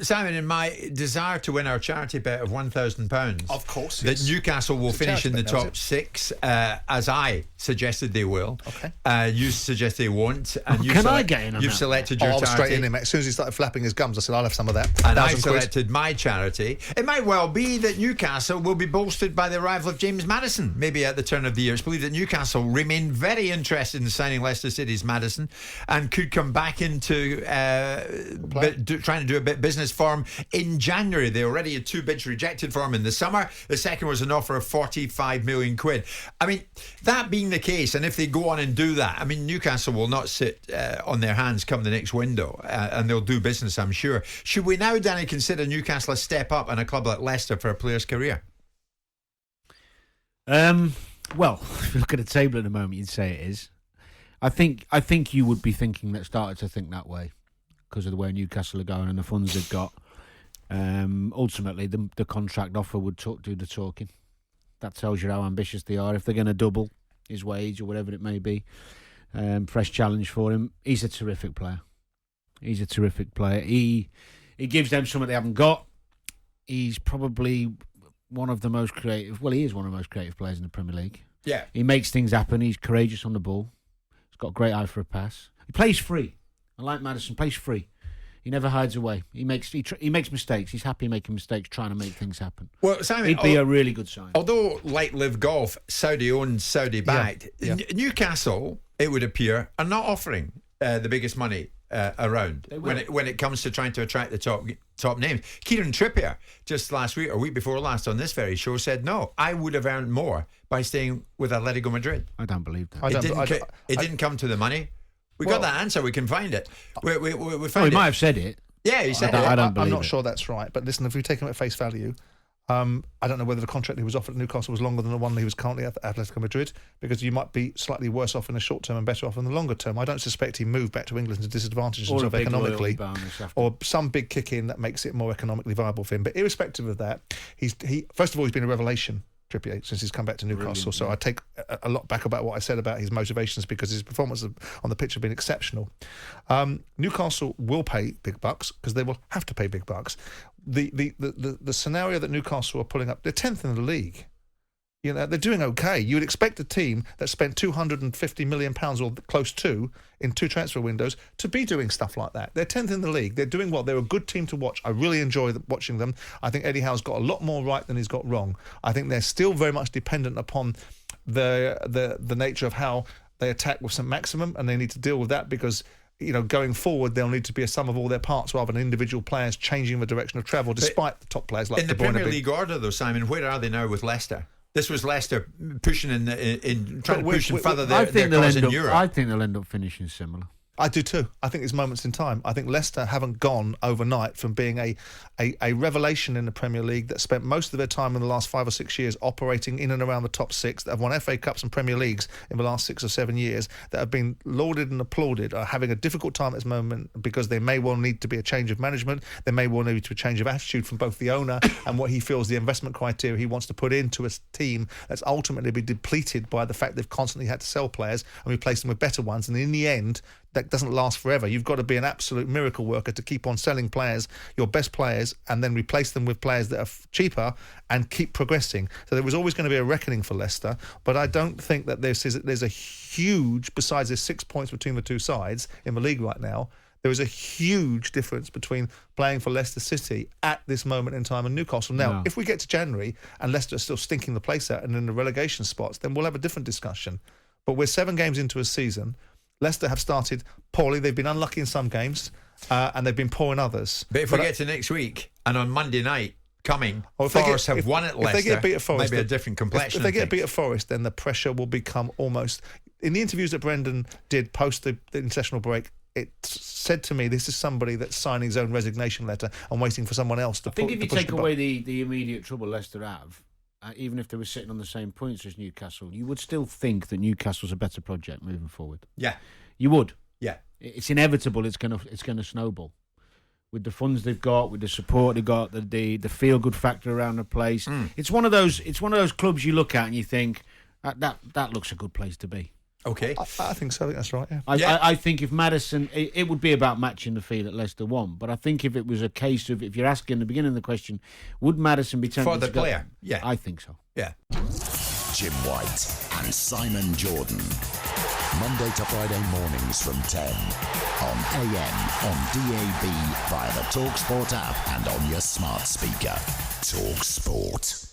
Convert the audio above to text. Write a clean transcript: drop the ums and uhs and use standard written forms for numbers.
Simon, in my desire to win our charity bet of £1,000, of course, that Newcastle will finish in the top 6, as I suggested they will. Okay. You suggest they won't. And I get in on you've that? selected your I was charity. straight in him. As soon as he started flapping his gums, I said, I'll have some of that. And I selected my charity. It might well be that Newcastle will be bolstered by the arrival of James Maddison, maybe at the turn of the year. It's believed that Newcastle remain very interested in signing Leicester City's Maddison and could come back into trying to do a bit of business for him in January. They already had 2 bids rejected for him in the summer. The second was an offer of 45 million quid. I mean, that being the case, and if they go on and do that, I mean, Newcastle will not sit on their hands come the next window, and they'll do business, I'm sure. Should we now, Danny, consider Newcastle a step up and a club like Leicester for a player's career? Well, if you look at the table at the moment, you'd say it is. I think you would be thinking that, started to think that way because of the way Newcastle are going and the funds they've got. Ultimately, the contract offer would do the talking. That tells you how ambitious they are. If they're going to double his wage or whatever it may be, fresh challenge for him. He's a terrific player. He gives them something they haven't got. He's probably one of the most creative. Well, he is one of the most creative players in the Premier League. Yeah, he makes things happen. He's courageous on the ball. He's got a great eye for a pass. He plays free. I like Maddison. Plays free. He never hides away. He makes mistakes. He's happy making mistakes, trying to make things happen. Well, Simon, he'd be a really good sign. Although, like Live Golf, Saudi owned, Saudi backed, Newcastle, it would appear, are not offering the biggest money around when it comes to trying to attract the top names. Kieran Trippier, just last week or week before last on this very show, said, no, I would have earned more by staying with Atletico Madrid. I don't believe that. It didn't come to the money. We got that answer. We can find it. We found he might have said it. Yeah, he said it. I'm not sure that's right. But listen, if we take him at face value, I don't know whether the contract he was offered at Newcastle was longer than the one he was currently at Atletico Madrid, because you might be slightly worse off in the short term and better off in the longer term. I don't suspect he moved back to England to disadvantage himself economically, or some big kick in that makes it more economically viable for him. But irrespective of that, he first of all, he's been a revelation, Trippier, since he's come back to Newcastle. So I take a lot back about what I said about his motivations, because his performance on the pitch have been exceptional. Newcastle will pay big bucks because they will have to pay big bucks. The scenario that Newcastle are pulling up, they're 10th in the league. You know, they're doing okay. You would expect a team that spent £250 million or close to in 2 transfer windows to be doing stuff like that. They're 10th in the league. They're doing well. They're a good team to watch. I really enjoy watching them. I think Eddie Howe's got a lot more right than he's got wrong. I think they're still very much dependent upon the nature of how they attack with St Maximum, and they need to deal with that because, you know, going forward, they'll need to be a sum of all their parts rather than individual players changing the direction of travel, despite the top players like in the Premier League order, though, Simon, where are they now with Leicester? This was Leicester pushing trying to push and further their cause in Europe. I think they'll end up finishing similar. I do too. I think there's moments in time. I think Leicester haven't gone overnight from being a revelation in the Premier League that spent most of their time in the last 5 or 6 years operating in and around the top 6, that have won FA Cups and Premier Leagues in the last 6 or 7 years, that have been lauded and applauded, are having a difficult time at this moment because they may well need to be a change of management. There may well need to be a change of attitude from both the owner and what he feels the investment criteria he wants to put into a team that's ultimately be depleted by the fact they've constantly had to sell players and replace them with better ones. And in the end, that doesn't last forever. You've got to be an absolute miracle worker to keep on selling players, your best players, and then replace them with players that are cheaper and keep progressing. So there was always going to be a reckoning for Leicester, but I don't think that there's a huge, besides there's 6 points between the two sides in the league right now, there is a huge difference between playing for Leicester City at this moment in time and Newcastle. Now, if we get to January and Leicester are still stinking the place out and in the relegation spots, then we'll have a different discussion. But we're 7 games into a season. Leicester have started poorly. They've been unlucky in some games, and they've been poor in others. But if we get to next week, and on Monday night Forest have won at Leicester, if they get beat at Forest, maybe a different complexion. If they get beat at Forest, then the pressure will become almost... In the interviews that Brendan did post the international break, it said to me, this is somebody that's signing his own resignation letter and waiting for someone else to push. I think if you take away the immediate trouble Leicester have, even if they were sitting on the same points as Newcastle, you would still think that Newcastle's a better project moving forward. Yeah, you would. Yeah, it's inevitable. It's gonna snowball with the funds they've got, with the support they've got, the feel good factor around the place. It's one of those clubs you look at and you think that looks a good place to be. Okay. I think so. I think that's right. Yeah. I think if Maddison, it would be about matching the fee that Leicester won. But I think if it was a case of, if you're asking the beginning of the question, would Maddison be tempted For the to go? player, yeah. I think so. Yeah. Jim White and Simon Jordan. Monday to Friday mornings from 10 on AM, on DAB, via the TalkSport app and on your smart speaker. TalkSport.